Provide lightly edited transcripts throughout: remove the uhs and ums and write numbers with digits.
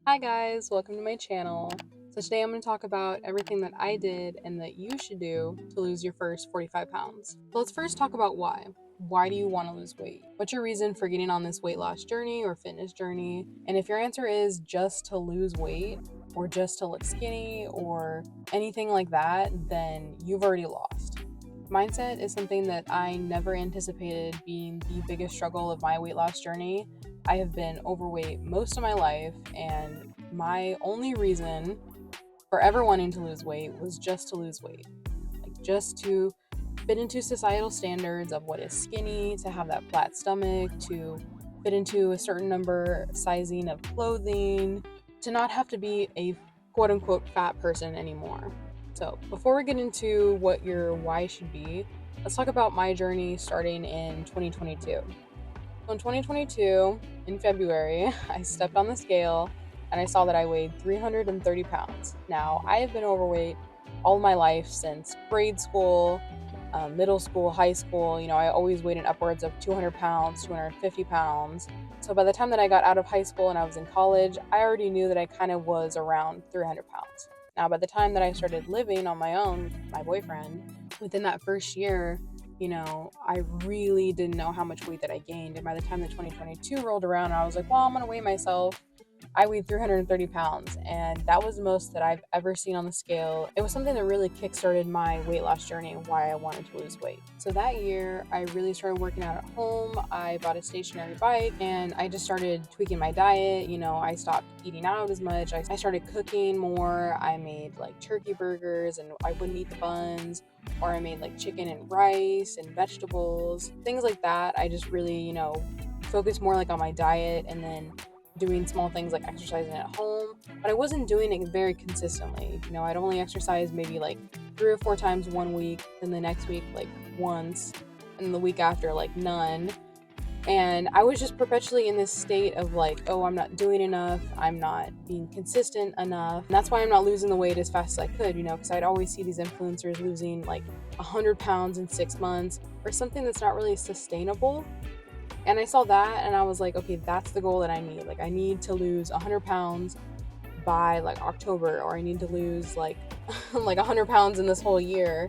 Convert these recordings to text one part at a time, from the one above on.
Hi guys, welcome to my channel. So today I'm going to talk about everything that I did and that you should do to lose your first 45 pounds. So let's first talk about why. Why do you want to lose weight? What's your reason for getting on this weight loss journey or fitness journey? And if your answer is just to lose weight or just to look skinny or anything like that, then you've already lost. Mindset is something that I never anticipated being the biggest struggle of my weight loss journey. I have been overweight most of my life, and my only reason for ever wanting to lose weight was just to lose weight. Like, just to fit into societal standards of what is skinny, to have that flat stomach, to fit into a certain number sizing of clothing, to not have to be a quote unquote fat person anymore. So, before we get into what your why should be, let's talk about my journey starting in 2022. So in 2022, in February, I stepped on the scale and I saw that I weighed 330 pounds. Now, I have been overweight all my life since grade school, middle school, high school. I always weighed in upwards of 200 pounds, 250 pounds. So by the time that I got out of high school and I was in college, I already knew that I kind of was around 300 pounds. Now, by the time that I started living on my own with my boyfriend, within that first year, I really didn't know how much weight that I gained. And by the time that 2022 rolled around, I was like, well, I'm going to weigh myself. I weighed 330 pounds, and that was the most that I've ever seen on the scale. It was something that really kickstarted my weight loss journey and why I wanted to lose weight. So that year, I really started working out at home. I bought a stationary bike and I just started tweaking my diet. I stopped eating out as much. I started cooking more. I made like turkey burgers and I wouldn't eat the buns, or I made like chicken and rice and vegetables, things like that. I just really, focused more like on my diet and then doing small things like exercising at home, but I wasn't doing it very consistently. I'd only exercise maybe like 3 or 4 times one week, then the next week like once, and the week after like none. And I was just perpetually in this state of like, oh, I'm not doing enough, I'm not being consistent enough. And that's why I'm not losing the weight as fast as I could, because I'd always see these influencers losing like 100 pounds in 6 months or something that's not really sustainable. And I saw that and I was like, okay, that's the goal that I need. Like, I need to lose 100 pounds by like October, or I need to lose like like 100 pounds in this whole year.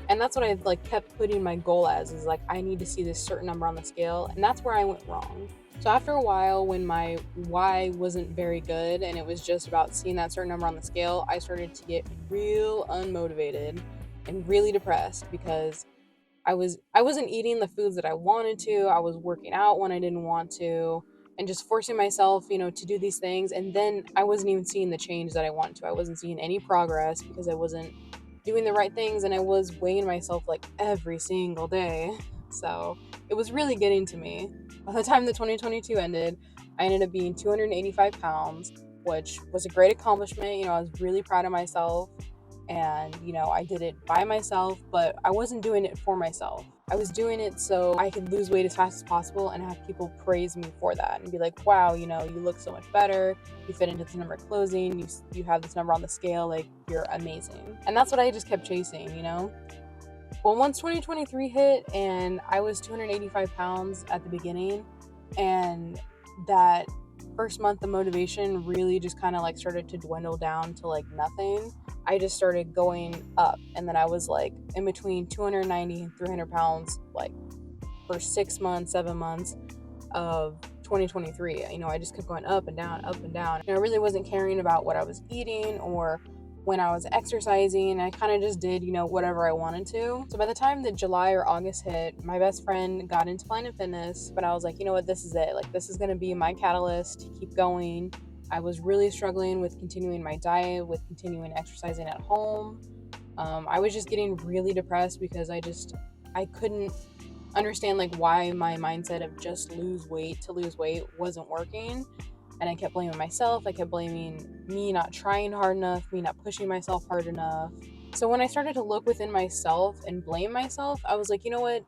And that's what I like kept putting my goal as, is like, I need to see this certain number on the scale. And that's where I went wrong. So after a while, when my why wasn't very good and it was just about seeing that certain number on the scale, I started to get real unmotivated and really depressed because I wasn't eating the foods that I wanted to. I was working out when I didn't want to, and just forcing myself, to do these things. And then I wasn't even seeing the change that I wanted to. I wasn't seeing any progress because I wasn't doing the right things, and I was weighing myself like every single day. So it was really getting to me. By the time the 2022 ended, I ended up being 285 pounds, which was a great accomplishment. I was really proud of myself, and I did it by myself, but I wasn't doing it for myself. I was doing it so I could lose weight as fast as possible and have people praise me for that and be like, wow, you look so much better, you fit into this number of clothing, you have this number on the scale, like, you're amazing. And that's what I just kept chasing. Well, once 2023 hit and I was 285 pounds at the beginning, and that first month the motivation really just kind of like started to dwindle down to like nothing. I just started going up, and then I was like in between 290 and 300 pounds like for 6 months, 7 months of 2023. I just kept going up and down, up and down. And I really wasn't caring about what I was eating or when I was exercising. I kind of just did, whatever I wanted to. So by the time that July or August hit, my best friend got into Planet Fitness, but I was like, you know what, this is it. Like, this is going to be my catalyst to keep going. I was really struggling with continuing my diet, with continuing exercising at home. I was just getting really depressed because I couldn't understand like why my mindset of just lose weight to lose weight wasn't working. And I kept blaming myself. I kept blaming me not trying hard enough, me not pushing myself hard enough. So when I started to look within myself and blame myself, I was like, you know what?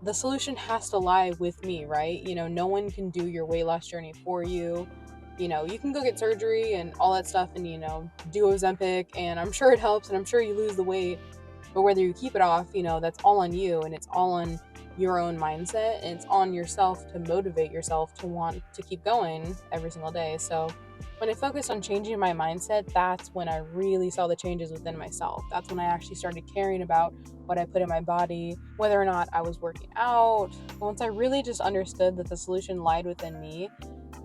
The solution has to lie with me, right? No one can do your weight loss journey for you. You can go get surgery and all that stuff and, do Ozempic, and I'm sure it helps and I'm sure you lose the weight. But whether you keep it off, that's all on you, and it's all on your own mindset, and it's on yourself to motivate yourself to want to keep going every single day. So when I focused on changing my mindset, that's when I really saw the changes within myself. That's when I actually started caring about what I put in my body, whether or not I was working out. Once I really just understood that the solution lied within me,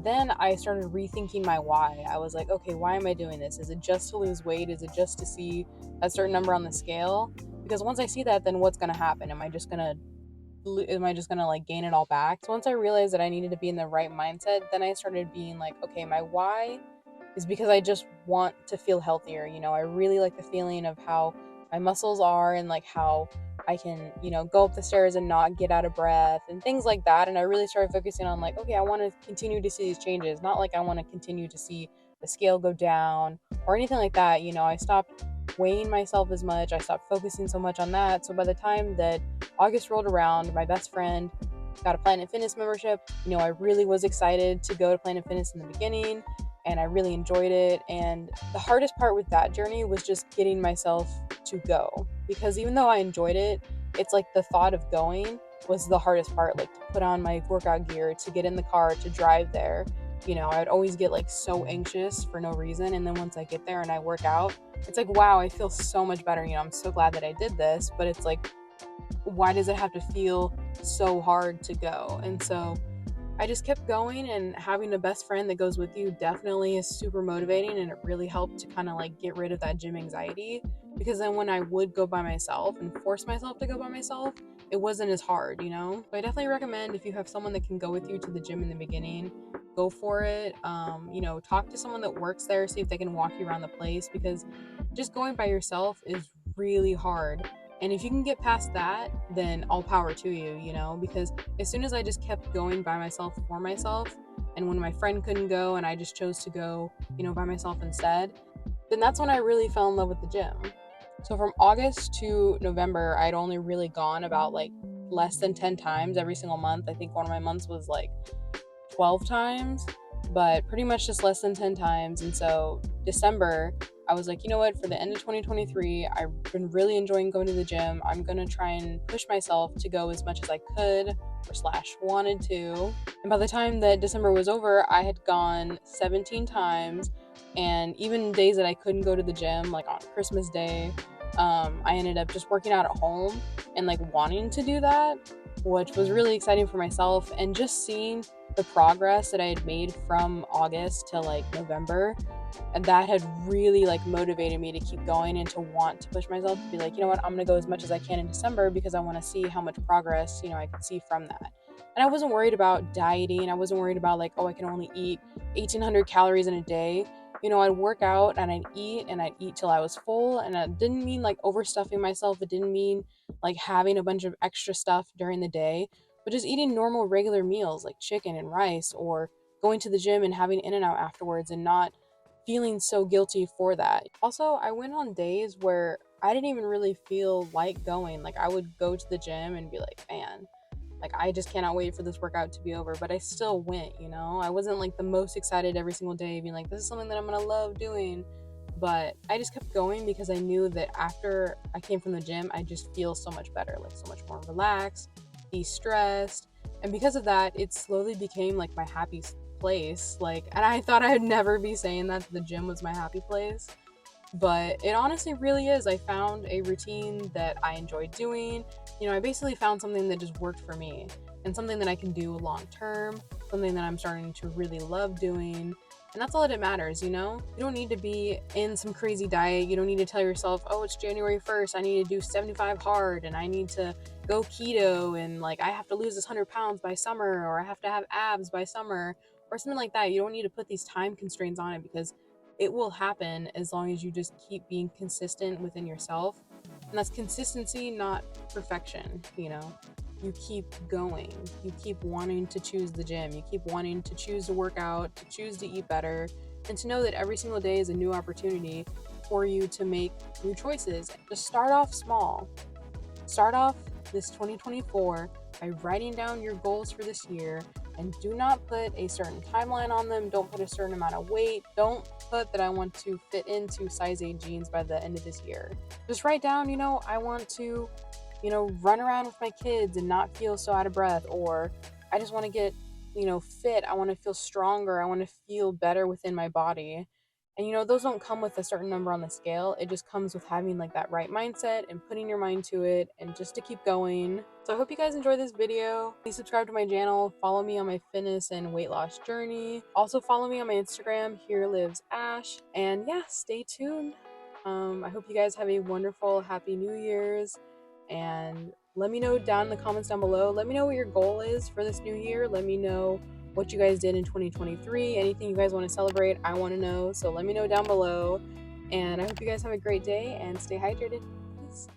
then I started rethinking my why. I was like, okay, why am I doing this? Is it just to lose weight? Is it just to see a certain number on the scale? Because once I see that, then what's going to happen? Am I just gonna like gain it all back? So once I realized that I needed to be in the right mindset, then I started being like, okay, my why is because I just want to feel healthier. I really like the feeling of how my muscles are, and like how I can, go up the stairs and not get out of breath and things like that. And I really started focusing on like, okay, I want to continue to see these changes, not like I want to continue to see the scale go down or anything like that. I stopped weighing myself as much. I stopped focusing so much on that. So by the time that August rolled around, my best friend got a Planet Fitness membership. I really was excited to go to Planet Fitness in the beginning, and I really enjoyed it. And the hardest part with that journey was just getting myself to go, because even though I enjoyed it, it's like the thought of going was the hardest part, like to put on my workout gear, to get in the car, to drive there. I would always get like so anxious for no reason. And then once I get there and I work out, it's like, wow, I feel so much better. I'm so glad that I did this, but it's like, why does it have to feel so hard to go? And so I just kept going, and having a best friend that goes with you definitely is super motivating, and it really helped to kind of like get rid of that gym anxiety, because then when I would go by myself and force myself to go by myself, it wasn't as hard. So I definitely recommend, if you have someone that can go with you to the gym in the beginning, go for it. Talk to someone that works there, see if they can walk you around the place, because just going by yourself is really hard. And if you can get past that, then all power to you, because as soon as I just kept going by myself for myself, and when my friend couldn't go and I just chose to go, by myself instead, then that's when I really fell in love with the gym. So from August to November, I'd only really gone about like less than 10 times every single month. I think one of my months was like 12 times, but pretty much just less than 10 times. And so December, I was like, you know what, for the end of 2023, I've been really enjoying going to the gym. I'm going to try and push myself to go as much as I could or / wanted to. And by the time that December was over, I had gone 17 times. And even days that I couldn't go to the gym, like on Christmas Day, I ended up just working out at home and like wanting to do that, which was really exciting for myself. And just seeing the progress that I had made from August to like November, and that had really like motivated me to keep going and to want to push myself to be like, you know what, I'm gonna go as much as I can in December, because I want to see how much progress I can see from that. And I wasn't worried about dieting. I wasn't worried about like, oh, I can only eat 1,800 calories in a day. I'd work out and I'd eat till I was full, and it didn't mean like overstuffing myself. It didn't mean like having a bunch of extra stuff during the day, but just eating normal regular meals like chicken and rice, or going to the gym and having In-N-Out afterwards and not feeling so guilty for that. Also, I went on days where I didn't even really feel like going. Like I would go to the gym and be like, man, like I just cannot wait for this workout to be over, but I still went. I wasn't like the most excited every single day being like, this is something that I'm gonna love doing, but I just kept going because I knew that after I came from the gym, I just feel so much better, like so much more relaxed, de-stressed. And because of that, it slowly became like my happy place. And I thought I'd never be saying that the gym was my happy place, but it honestly really is. I found a routine that I enjoyed doing. I basically found something that just worked for me, and something that I can do long term, something that I'm starting to really love doing. And that's all that matters. You don't need to be in some crazy diet. You don't need to tell yourself, oh, it's January 1st, I need to do 75 hard, and I need to go keto, and like I have to lose this 100 pounds by summer, or I have to have abs by summer, or something like that. You don't need to put these time constraints on it, because it will happen as long as you just keep being consistent within yourself. And that's consistency, not perfection. You keep going, you keep wanting to choose the gym, you keep wanting to choose to work out, to choose to eat better, and to know that every single day is a new opportunity for you to make new choices. Just start off small. Start off this 2024 by writing down your goals for this year, and do not put a certain timeline on them. Don't put a certain amount of weight. Don't put that I want to fit into size 8 jeans by the end of this year. Just write down, I want to, run around with my kids and not feel so out of breath, or I just want to get fit. I want to feel stronger. I want to feel better within my body. And those don't come with a certain number on the scale. It just comes with having like that right mindset and putting your mind to it and just to keep going. So I hope you guys enjoyed this video. Please subscribe to my channel, follow me on my fitness and weight loss journey. Also follow me on my Instagram, Here Lives Ash. And yeah, stay tuned. I hope you guys have a wonderful, happy New Year's. And let me know down in the comments down below. Let me know what your goal is for this new year. Let me know what you guys did in 2023. Anything you guys want to celebrate, I want to know. So let me know down below. And I hope you guys have a great day and stay hydrated. Peace.